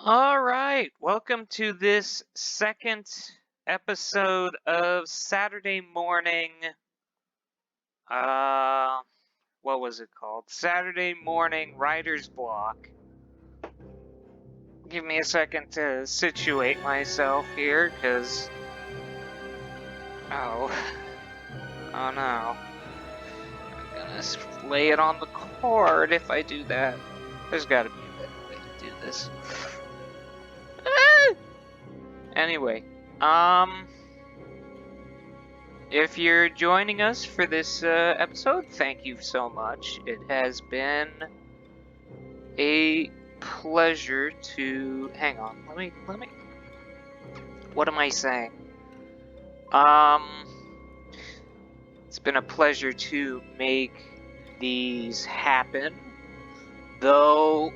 Alright, welcome to this second episode of Saturday morning, what was it called? Saturday morning writer's block. Give me a second to situate myself here, cause, oh no. I'm gonna lay it on the cord if I do that. There's gotta be a better way to do this. Anyway, if you're joining us for this episode, thank you so much. It has been a pleasure to... Hang on, let me... What am I saying? It's been a pleasure to make these happen, though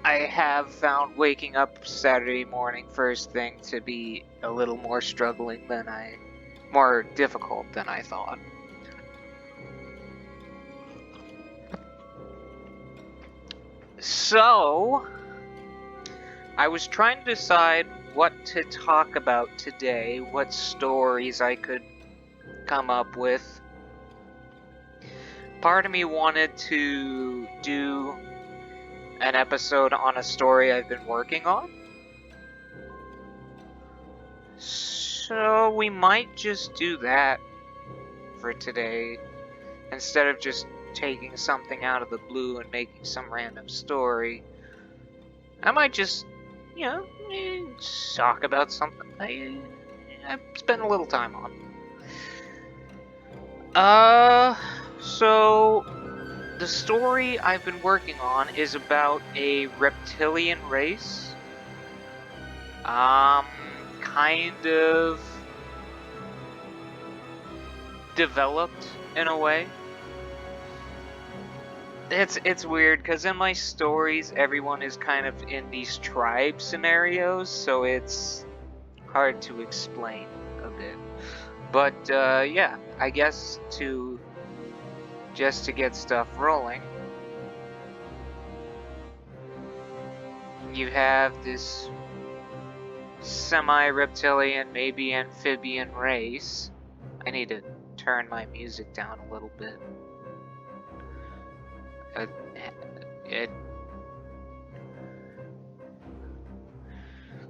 I have found waking up Saturday morning first thing to be a little more more difficult than I thought. So, I was trying to decide what to talk about today, what stories I could come up with. Part of me wanted to do an episode on a story I've been working on. So we might just do that for today, instead of just taking something out of the blue and making some random story. I might just, talk about something I've spent a little time on. So the story I've been working on is about a reptilian race. Kind of developed in a way. It's weird because in my stories everyone is kind of in these tribe scenarios, so it's hard to explain a bit. But yeah, I guess to get stuff rolling, you have this semi-reptilian, maybe amphibian race. I need to turn my music down a little bit.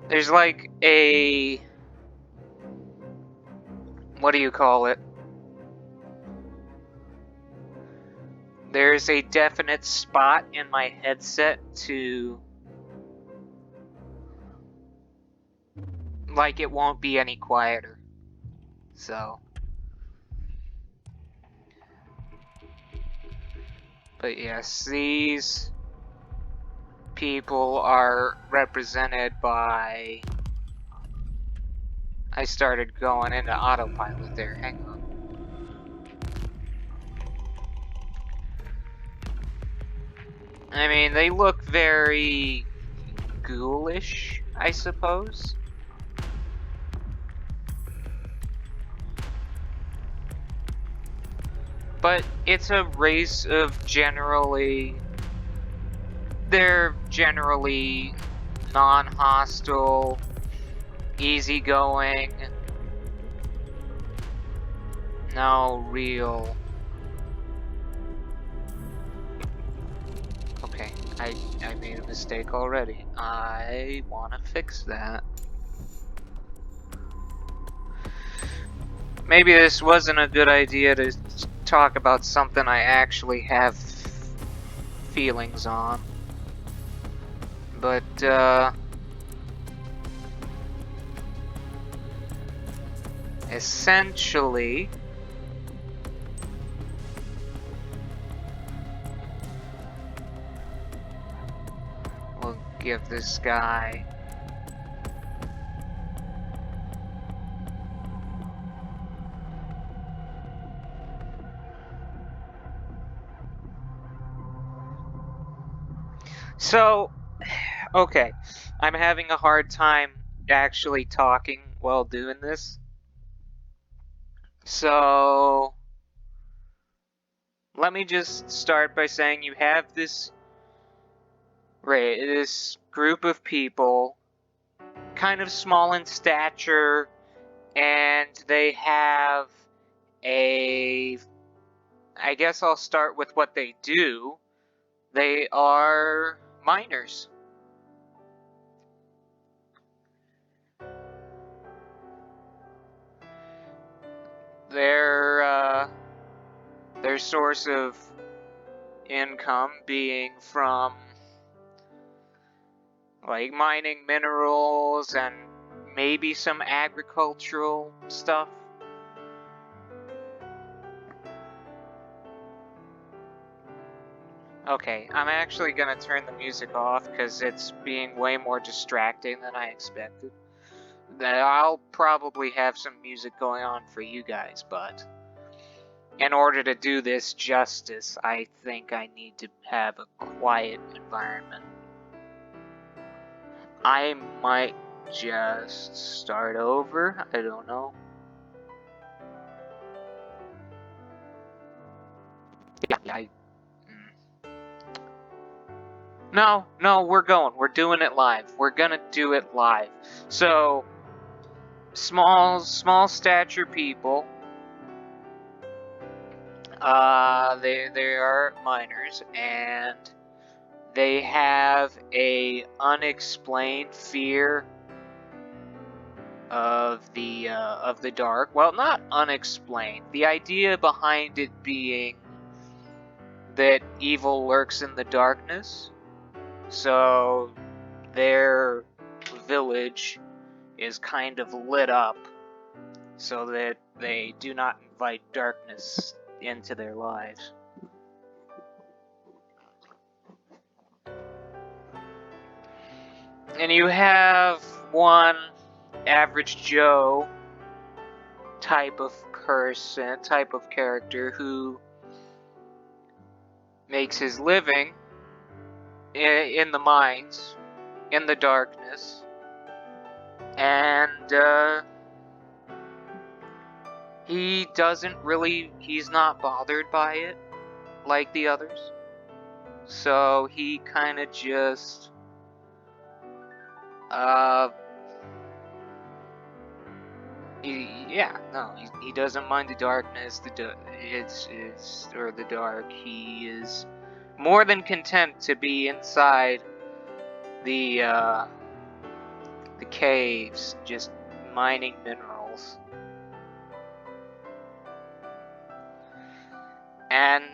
There's like a... what do you call it? There's a definite spot in my headset to... like it won't be any quieter. So... but yes, these people are represented by... I started going into autopilot there, hang on. I mean, they look very ghoulish, I suppose. But it's a race of they're generally non-hostile, easygoing, no real... Okay, I made a mistake already. I want to fix that. Maybe this wasn't a good idea to talk about something I actually have feelings on. But, essentially, we'll give this guy... So, okay, I'm having a hard time actually talking while doing this. So, let me just start by saying you have this group of people kind of small in stature, and they have a... I guess I'll start with what they do. They are miners. Their source of income being from like mining minerals and maybe some agricultural stuff. Okay, I'm actually gonna turn the music off because it's being way more distracting than I expected. I'll probably have some music going on for you guys, but in order to do this justice, I think I need to have a quiet environment. I might just start over. I don't know. Yeah, No, we're going. We're doing it live. We're gonna do it live. So, small stature people. They are miners, and they have a unexplained fear of the dark. Well, not unexplained. The idea behind it being that evil lurks in the darkness. So their village is kind of lit up so that they do not invite darkness into their lives. And you have one average Joe type of person, type of character who makes his living in the mines, in the darkness, and he's not bothered by it like the others. So he kind of just he doesn't mind the darkness. The dark. He is more than content to be inside the caves, just mining minerals. And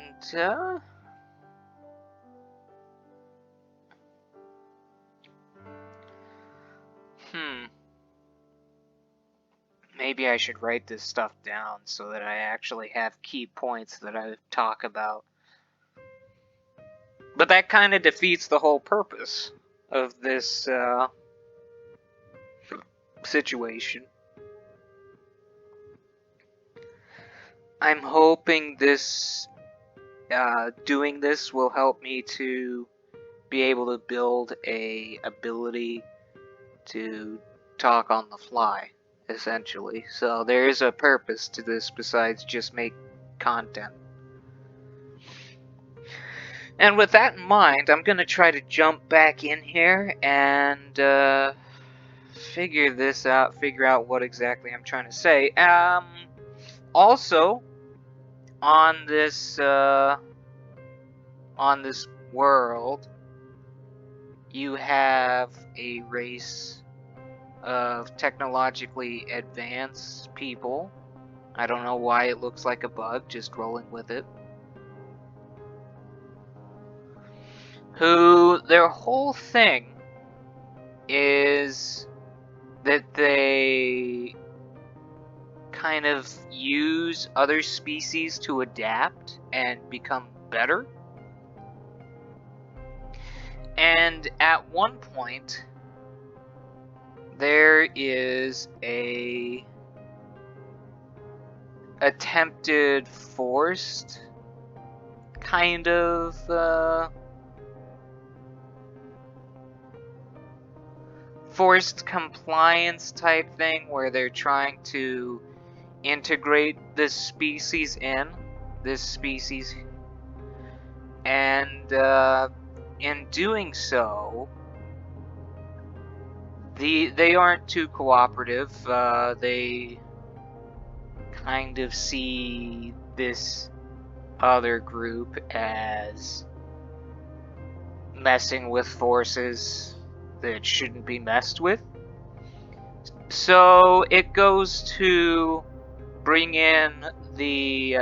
maybe I should write this stuff down so that I actually have key points that I talk about. But that kind of defeats the whole purpose of this situation. I'm hoping this doing this will help me to be able to build a ability to talk on the fly, essentially. So there is a purpose to this besides just make content. And with that in mind, I'm gonna try to jump back in here and figure this out, figure out what exactly I'm trying to say. Also, on this world, you have a race of technologically advanced people. I don't know why it looks like a bug, just rolling with it. Who, their whole thing is that they kind of use other species to adapt and become better. And at one point, there is a attempted forced kind of forced compliance type thing where they're trying to integrate this species, and in doing so, They aren't too cooperative. They kind of see this other group as messing with forces that shouldn't be messed with. So it goes to bring in the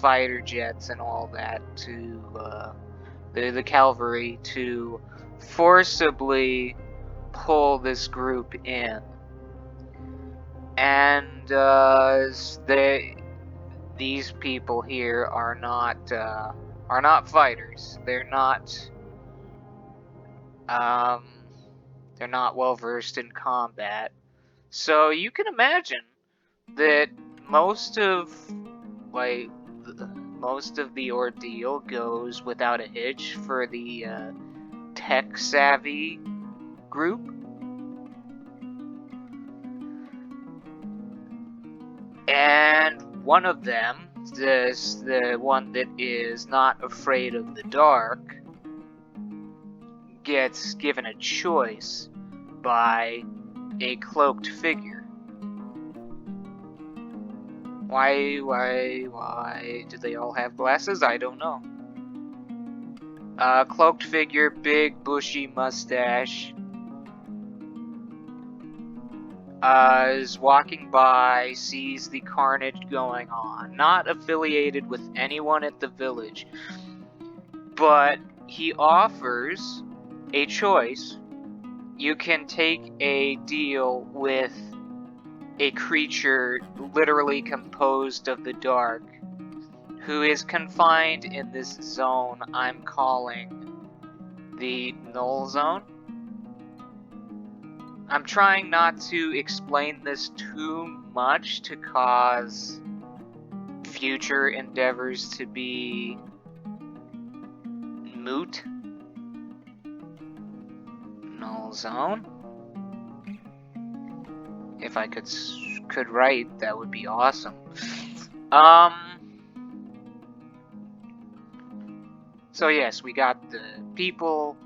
fighter jets and all that to the cavalry to forcibly pull this group in, and these people here are not fighters. They're not well versed in combat. So you can imagine that most of the ordeal goes without a hitch for the tech savvy group. And one of them, the one that is not afraid of the dark, gets given a choice by a cloaked figure. Why do they all have glasses? I don't know. Cloaked figure, big bushy mustache, is walking by, sees the carnage going on, not affiliated with anyone at the village, but he offers a choice. You can take a deal with a creature literally composed of the dark, who is confined in this zone I'm calling the Null Zone. I'm trying not to explain this too much to cause future endeavors to be moot. Null Zone. If I could write, that would be awesome. So yes, we got the people,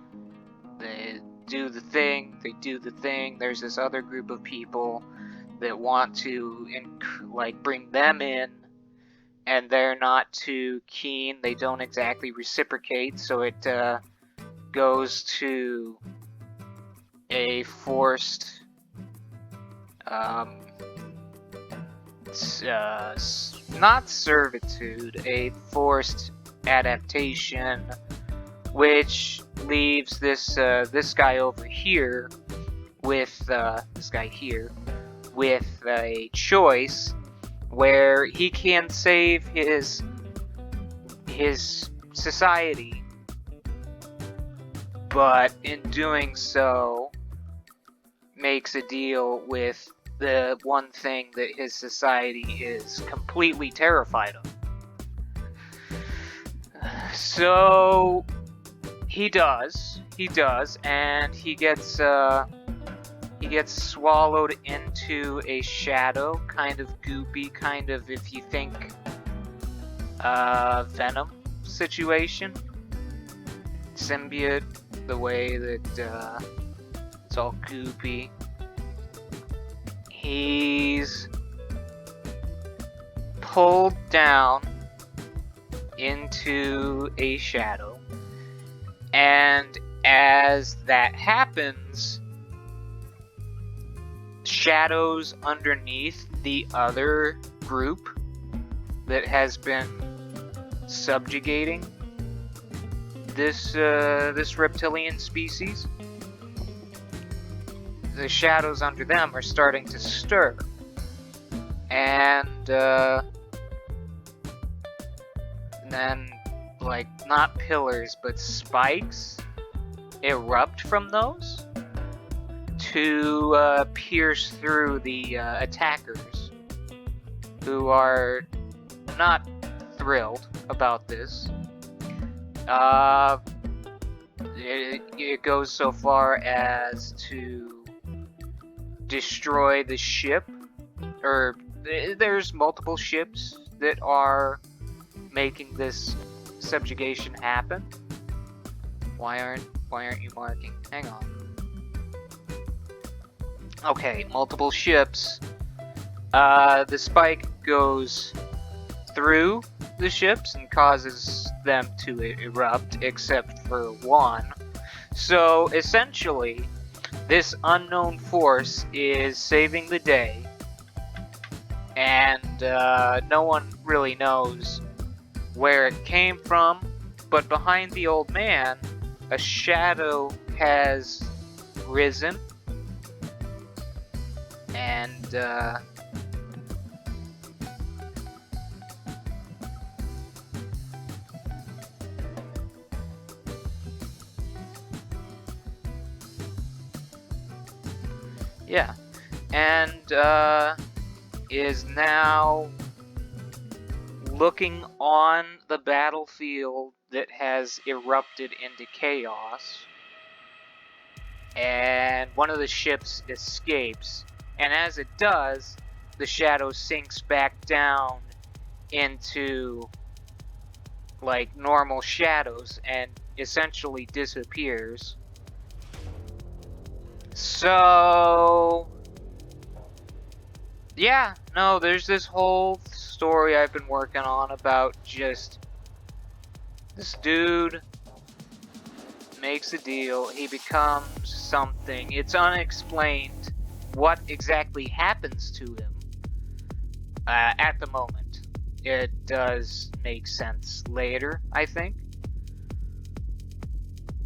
they do the thing. There's this other group of people that want to bring them in, and they're not too keen. They don't exactly reciprocate, so it goes to a forced not servitude, a forced adaptation, which leaves this guy over here with a choice where he can save his society, but in doing so makes a deal with the one thing that his society is completely terrified of. So he does, and he gets swallowed into a shadow, kind of goopy, kind of, if you think Venom situation, symbiote, the way that it's all goopy. He's pulled down into a shadow, and as that happens, shadows underneath the other group that has been subjugating this reptilian species, the shadows under them are starting to stir, and then, not pillars, but spikes erupt from those to pierce through the attackers, who are not thrilled about this. It goes so far as to destroy the ship, or there's multiple ships that are making this subjugation happen. Why aren't you marking? Hang on. Okay, multiple ships. The spike goes through the ships and causes them to erupt, except for one. So essentially, this unknown force is saving the day, and no one really knows where it came from. But behind the old man, a shadow has risen, and yeah, and is now looking on the battlefield that has erupted into chaos. And one of the ships escapes, and as it does, the shadow sinks back down into like normal shadows and essentially disappears. So yeah, no, there's this whole story I've been working on about just this dude makes a deal, he becomes something. It's unexplained what exactly happens to him at the moment. It does make sense later, I think.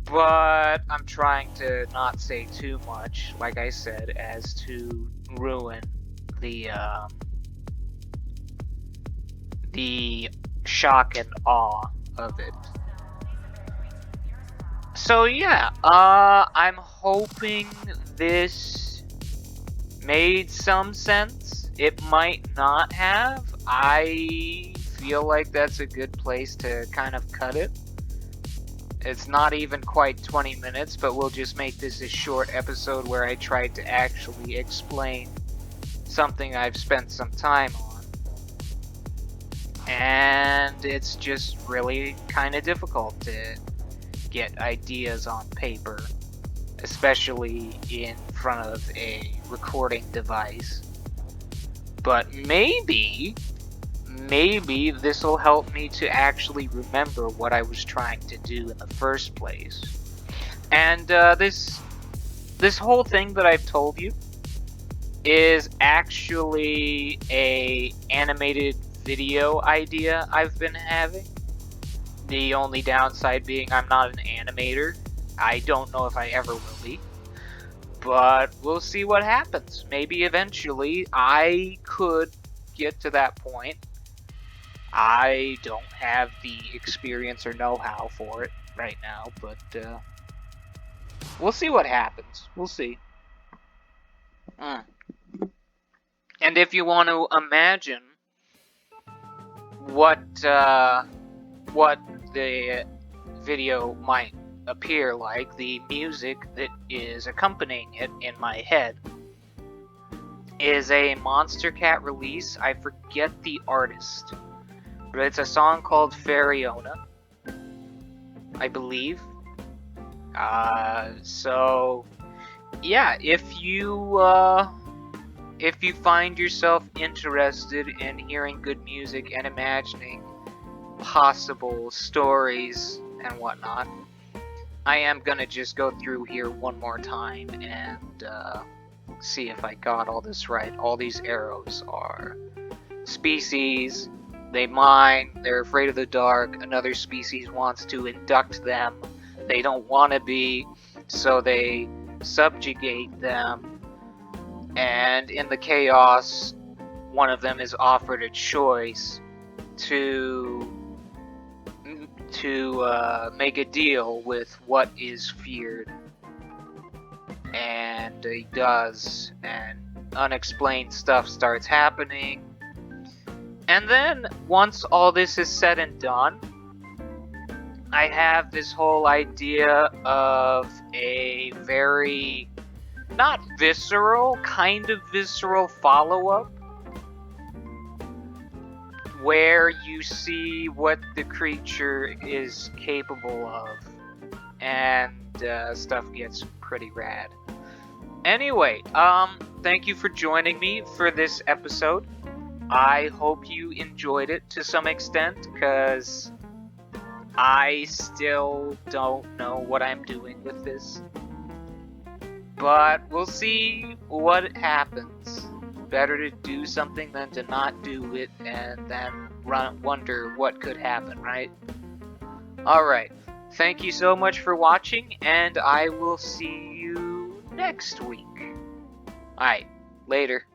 But I'm trying to not say too much, like I said, as to ruin the shock and awe of it. So yeah, I'm hoping this made some sense. It might not have. I feel like that's a good place to kind of cut it. It's not even quite 20 minutes, but we'll just make this a short episode where I tried to actually explain something I've spent some time on. And it's just really kind of difficult to get ideas on paper, especially in front of a recording device. But maybe this will help me to actually remember what I was trying to do in the first place. And this whole thing that I've told you is actually a animated video idea I've been having. The only downside being I'm not an animator. I don't know if I ever will be. But we'll see what happens. Maybe eventually I could get to that point. I don't have the experience or know-how for it right now, but we'll see what happens. We'll see. And if you want to imagine what the video might appear like, the music that is accompanying it in my head is a Monster Cat release. I forget the artist, but it's a song called Fariona, I believe. So yeah, if you find yourself interested in hearing good music and imagining possible stories and whatnot, I am gonna just go through here one more time and see if I got all this right. All these arrows are species. They mine, they're afraid of the dark, another species wants to induct them. They don't want to be, so they subjugate them. And in the chaos, one of them is offered a choice to make a deal with what is feared. And he does, and unexplained stuff starts happening. And then, once all this is said and done, I have this whole idea of a very, not visceral, kind of visceral follow-up, where you see what the creature is capable of, and stuff gets pretty rad. Anyway, thank you for joining me for this episode. I hope you enjoyed it to some extent, because I still don't know what I'm doing with this. But we'll see what happens. Better to do something than to not do it and then wonder what could happen, right? Alright, thank you so much for watching, and I will see you next week. Alright, later.